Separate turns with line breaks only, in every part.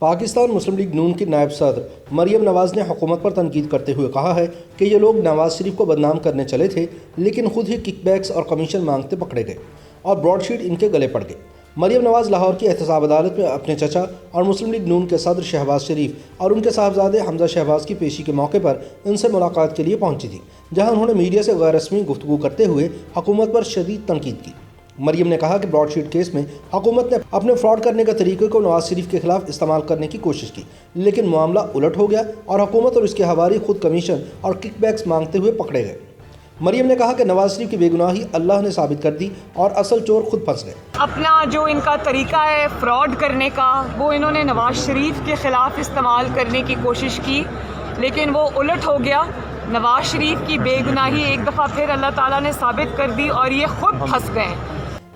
پاکستان مسلم league نون کی نائب صدر مریم نواز نے حکومت پر تنقید کرتے ہوئے کہا ہے کہ یہ لوگ نواز شریف کو بدنام کرنے چلے تھے لیکن خود ہی کک بیکس اور کمیشن مانگتے پکڑے گئے اور براڈ شیٹ ان کے گلے پڑ گئے۔ مریم نواز لاہور کی احتساب عدالت میں اپنے چچا اور مسلم لیگ نون کے صدر شہباز شریف اور ان کے صاحبزادے حمزہ شہباز کی پیشی کے موقع پر ان سے ملاقات کے لیے پہنچی تھی، جہاں انہوں نے میڈیا سے غیر رسمی گفتگو کرتے ہوئے حکومت پر شدید تنقید کی۔ مریم نے کہا کہ براڈ شیٹ کیس میں حکومت نے اپنے فراڈ کرنے کے طریقے کو نواز شریف کے خلاف استعمال کرنے کی کوشش کی، لیکن معاملہ الٹ ہو گیا اور حکومت اور اس کے حوالی خود کمیشن اور کک بیکس مانگتے ہوئے پکڑے گئے۔ مریم نے کہا کہ نواز شریف کی بے گناہی اللہ نے ثابت کر دی اور اصل چور خود پھنس گئے۔
اپنا جو ان کا طریقہ ہے فراڈ کرنے کا، وہ انہوں نے نواز شریف کے خلاف استعمال کرنے کی کوشش کی، لیکن وہ الٹ ہو گیا۔ نواز شریف کی بے گناہی ایک دفعہ پھر اللہ تعالیٰ نے ثابت کر دی اور یہ خود پھنس گئے۔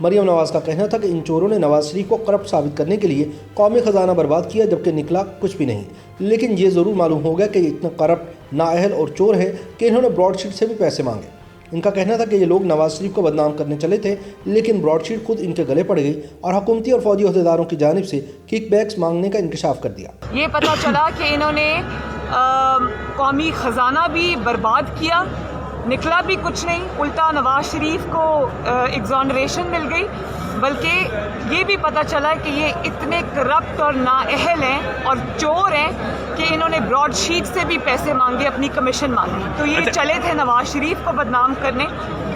مریم نواز کا کہنا تھا کہ ان چوروں نے نواز شریف کو کرپٹ ثابت کرنے کے لیے قومی خزانہ برباد کیا، جبکہ نکلا کچھ بھی نہیں، لیکن یہ ضرور معلوم ہو گیا کہ یہ اتنا کرپٹ، نااہل اور چور ہے کہ انہوں نے براڈ شیٹ سے بھی پیسے مانگے۔ ان کا کہنا تھا کہ یہ لوگ نواز شریف کو بدنام کرنے چلے تھے لیکن براڈ شیٹ خود ان کے گلے پڑ گئی اور حکومتی اور فوجی عہدیداروں کی جانب سے کک بیکس مانگنے کا انکشاف کر دیا۔
یہ پتہ چلا کہ انہوں نے قومی خزانہ بھی برباد کیا، نکلا بھی کچھ نہیں، الٹا نواز شریف کو ایگزونریشن مل گئی، بلکہ یہ بھی پتہ چلا کہ یہ اتنے کرپٹ اور نااہل ہیں اور چور ہیں کہ انہوں نے براڈ شیٹ سے بھی پیسے مانگے، اپنی کمیشن مانگی۔ تو یہ چلے تھے نواز شریف کو بدنام کرنے،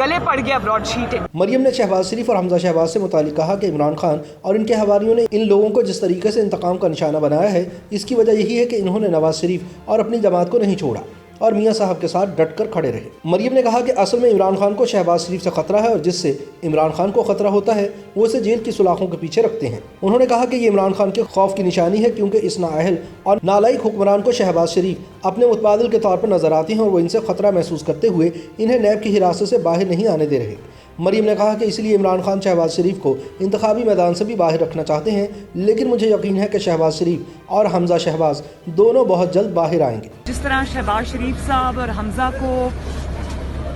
گلے پڑ گیا براڈ شیٹ۔
مریم نے شہباز شریف اور حمزہ شہباز سے متعلق کہا کہ عمران خان اور ان کے حواریوں نے ان لوگوں کو جس طریقے سے انتقام کا نشانہ بنایا ہے، اس کی وجہ یہی ہے کہ انہوں نے نواز شریف اور اپنی جماعت کو نہیں چھوڑا اور میاں صاحب کے ساتھ ڈٹ کر کھڑے رہے۔ مریم نے کہا کہ اصل میں عمران خان کو شہباز شریف سے خطرہ ہے اور جس سے عمران خان کو خطرہ ہوتا ہے وہ اسے جیل کی سلاخوں کے پیچھے رکھتے ہیں۔ انہوں نے کہا کہ یہ عمران خان کے خوف کی نشانی ہے، کیونکہ اس نااہل اور نالائق حکمران کو شہباز شریف اپنے متبادل کے طور پر نظر آتے ہیں اور وہ ان سے خطرہ محسوس کرتے ہوئے انہیں نیب کی حراست سے باہر نہیں آنے دے رہے۔ مریم نے کہا کہ اس لیے عمران خان شہباز شریف کو انتخابی میدان سے بھی باہر رکھنا چاہتے ہیں، لیکن مجھے یقین ہے کہ شہباز شریف اور حمزہ شہباز دونوں بہت جلد باہر آئیں گے۔
جس طرح شہباز شریف صاحب اور حمزہ کو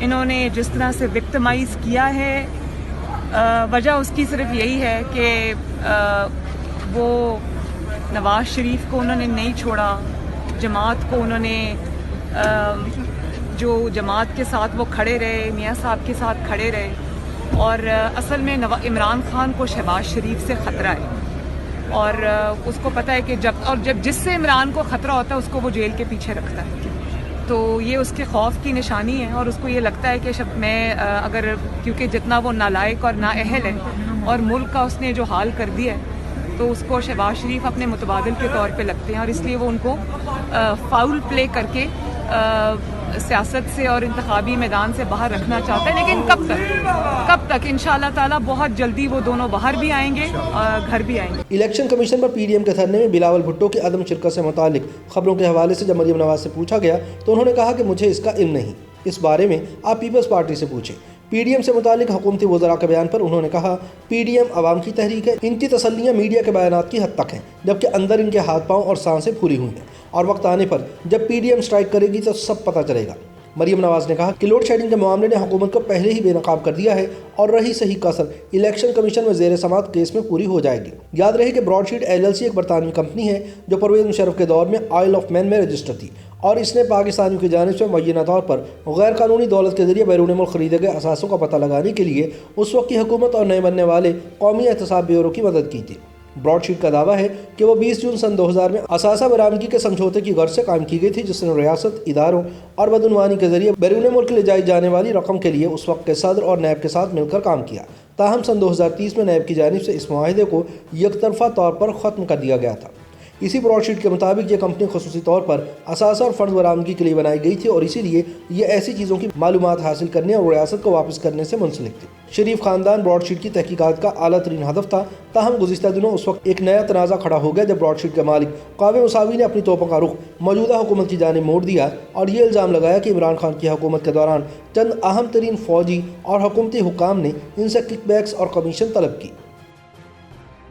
انہوں نے جس طرح سے وکٹمائز کیا ہے، وجہ اس کی صرف یہی ہے کہ وہ نواز شریف کو انہوں نے نہیں چھوڑا، جماعت کو انہوں نے جو جماعت کے ساتھ وہ کھڑے رہے، میاں صاحب کے ساتھ کھڑے رہے، اور اصل میں عمران خان کو شہباز شریف سے خطرہ ہے اور اس کو پتہ ہے کہ جب جس سے عمران کو خطرہ ہوتا ہے اس کو وہ جیل کے پیچھے رکھتا ہے، تو یہ اس کے خوف کی نشانی ہے اور اس کو یہ لگتا ہے کہ میں اگر کیونکہ جتنا وہ نالائق اور نااہل ہے اور ملک کا اس نے جو حال کر دیا ہے، تو اس کو شہباز شریف اپنے متبادل کے طور پہ لگتے ہیں اور اس لیے وہ ان کو فاؤل پلے کر کے سیاست سے اور انتخابی میدان سے باہر رکھنا چاہتا ہے۔ لیکن کب تک انشاءاللہ تعالیٰ بہت جلدی وہ دونوں باہر بھی آئیں گے اور گھر بھی آئیں گے۔
الیکشن کمیشن پر پی ڈی ایم کے دھرنے میں بلاول بھٹو کی عدم شرکت سے متعلق خبروں کے حوالے سے جب مریم نواز سے پوچھا گیا تو انہوں نے کہا کہ مجھے اس کا علم نہیں، اس بارے میں آپ پیپلز پارٹی سے پوچھیں۔ پی ڈی ایم سے متعلق حکومتی وزراء کے بیان پر انہوں نے کہا پی ڈی ایم عوام کی تحریک ہے، ان کی تسلیاں میڈیا کے بیانات کی حد تک ہیں، جبکہ اندر ان کے ہاتھ پاؤں اور سانسیں پھولی ہوئی ہیں اور وقت آنے پر جب پی ڈی ایم سٹرائک کرے گی تو سب پتہ چلے گا۔ مریم نواز نے کہا کہ لوڈ شیڈنگ کے معاملے نے حکومت کو پہلے ہی بے نقاب کر دیا ہے اور رہی صحیح کسر الیکشن کمیشن میں زیر سماعت کیس میں پوری ہو جائے گی۔ یاد رہے کہ Broadsheet L L C ایک برطانوی کمپنی ہے جو پرویز مشرف کے دور میں آئل آف مین میں رجسٹر تھی اور اس نے پاکستانیوں کی جانب سے معینہ طور پر غیر قانونی دولت کے ذریعے بیرون ملک خریدے گئے اثاثوں کا پتہ لگانے کے لیے اس وقت کی حکومت اور نئے بننے والے قومی احتساب بیورو کی مدد کی تھی۔ براڈ شیٹ کا دعویٰ ہے کہ وہ 20 جون سن 2000 میں اثاثہ برآمدگی کے سمجھوتے کی غرض سے قائم کی گئی تھی، جس نے ریاست، اداروں اور بدعنوانی کے ذریعے بیرون ملک لے جائی جانے والی رقم کے لیے اس وقت کے صدر اور نیب کے ساتھ مل کر کام کیا۔ تاہم سن 2030 میں نیب کی جانب سے اس معاہدے کو یک طرفہ طور پر ختم کر دیا گیا تھا۔ اسی براڈ شیٹ کے مطابق یہ کمپنی خصوصی طور پر اثاثہ اور فنڈز برآمدگی کے لیے بنائی گئی تھی اور اسی لیے یہ ایسی چیزوں کی معلومات حاصل کرنے اور ریاست کو واپس کرنے سے منسلک تھی۔ شریف خاندان براڈ شیٹ کی تحقیقات کا اعلیٰ ترین ہدف تھا، تاہم گزشتہ دنوں اس وقت ایک نیا تنازع کھڑا ہو گیا جب براڈ شیٹ کے مالک قوام مساوی نے اپنی توپوں کا رخ موجودہ حکومت کی جانب موڑ دیا اور یہ الزام لگایا کہ عمران خان کی حکومت کے دوران چند اہم ترین فوجی اور حکومتی حکام نے ان سے کک بیکس اور کمیشن طلب کی۔